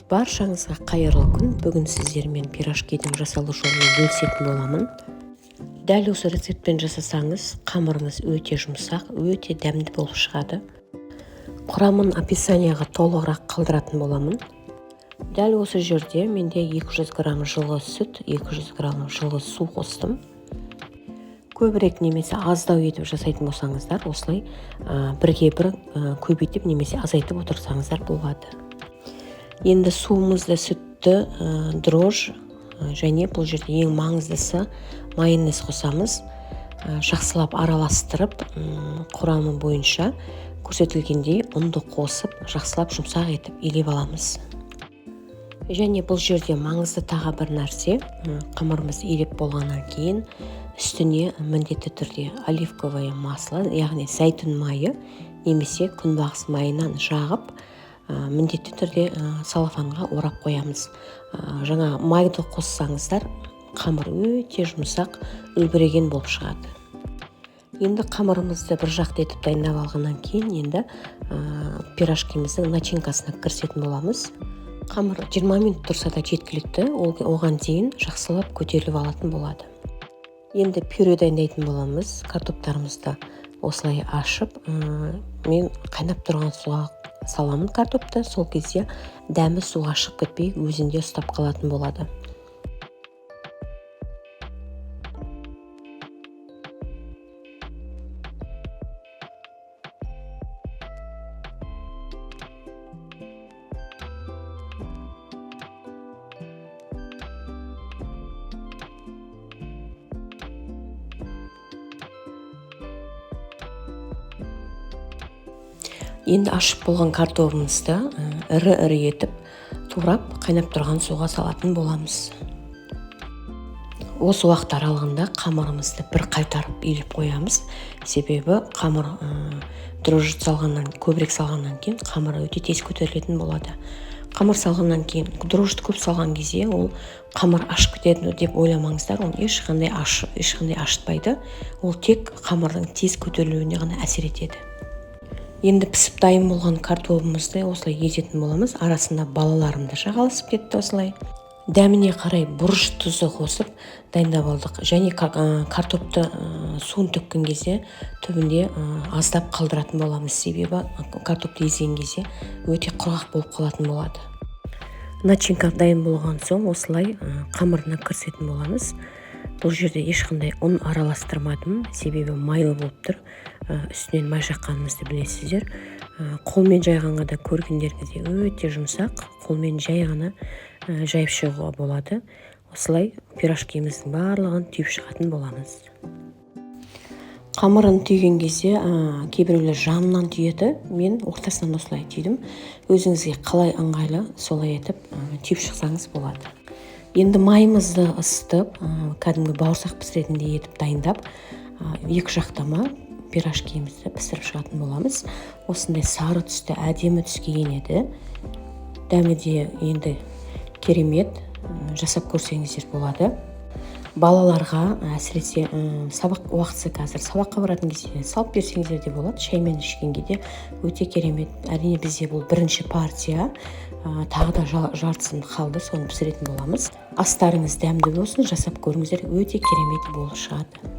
Баршаңызға қайырлы күн. Бүгін сіздермен пирожкидің жасалу жолын бөлісетін боламын. Дәл осы рецептпен жасасаңыз, қамырыңыз өте жұмсақ, өте дәмді болып шығады. Құрамын описанияға толығырақ қалдыратын боламын. Дәл осы жерде менде 200 грамм жылы сүт, 200 грамм жылы су қостым. Көбірек немесе аздау етіп жасайтын болсаңыздар, осылай бірге бір көбейтіп немесе азайтып отырсаңыздар болады. Енді суымызды, сүтті, дрож және бұл жерде ең маңыздысы майонез қосамыз. Жақсылап араластырып, құрамы бойынша көрсетілгендей ұнды қосып, жақсылап жұмсақ етіп илеп аламыз. Және бұл жерде маңызды тағы бір нәрсе, қамырымыз илеп болғаннан кейін үстіне міндетті түрде оливковое масло, яғни зәйтүн майы немесе күнбағыс майынан жағып, міндетті түрде салафанға орап қоямыз. Жаңа майды қоссаңыздар, қамыр өте жұмсақ, үлбіреген болып шығады. Енді қамырымызды бір жақты етіп дайындап алғаннан кейін, енді пирожкиміздің начинкасына кірісетін боламыз. Қамыр 20 минут тұрса да жеткілікті, оған дейін жақсылап көтеріліп алатын болады. Енді пюре дайындайтын боламыз. Картоптарымызды осылай ашып, мен қайнап тұрған суға саламын картопты. Сол кезде дәмі суға шығып кетпей, өзінде ұстап қалатын болады. Енді ашып болған картопымызды ірі-ірі етіп турап қайнап тұрған суға салатын боламыз. Осы уақыт аралығында қамырымызды бір қайтарып илеп қоямыз. Себебі қамыр дрожжи көбірек салғаннан кейін қамыр өте тез көтерілетін болады. Қамыр салғаннан кейін, дрожжи көп салған кезде ол қамыр ашып кетеді деп ойламаңыздар, ол ешқандай ашытпайды. Ол тек қамырдың тез көтерілуіне ғана әсер етеді. Енді пісіп дайын болған картопымызды осылай езетін боламыз. Арасында балаларым да жағалысып кетті осылай. Дәміне қарай бұрыш тұзы қосып дайындап алдық. Және картопты суын төккен кезде түбінде аздап қалдыратын боламыз. Себебі картопты езген кезде өте құрғақ болып қалатын болады. Начинка дайын болған соң осылай қамырына кірісетін боламыз. Бұл жерде ешқандай ұн араластырмадым, себебі майлы болып тұр. Үстінен май жаққанымызды білесіздер. Қолмен жайғанға да көргендеріңізде өте жұмсақ, қолмен жай ғана жайып шығуға болады. Осылай пирожкиміздің барлығын түйіп шығатын боламыз. Қамырын түйген кезде кейбіреулер жанынан түйеді, мен ортасынан осылай түйдім. Өзіңізге қалай ыңғайлы, солай етіп түйіп шықсаңыз болады. Енді майымызды ысытып, кәдімгі бауырсақ пісіретіндей етіп дайындап, екі жақтама пирожкимізді пісіріп шығатын боламыз. Осындай сары түсті, әдемі түске енеді. Дәмі де енді керемет, жасап көрсеңіздер болады. Балаларға әсіресе сабақ уақытысы қазір сабаққа баратын кезде салып берсеңіздер де болады. Шаймен ішкенге де өте керемет. Әрине бізде бұл бірінші партия, тағы да жартысын қалды, соны пісіретін боламыз. Астарыңыз дәмді болсын, жасап көріңіздер, өте керемет болып шығады.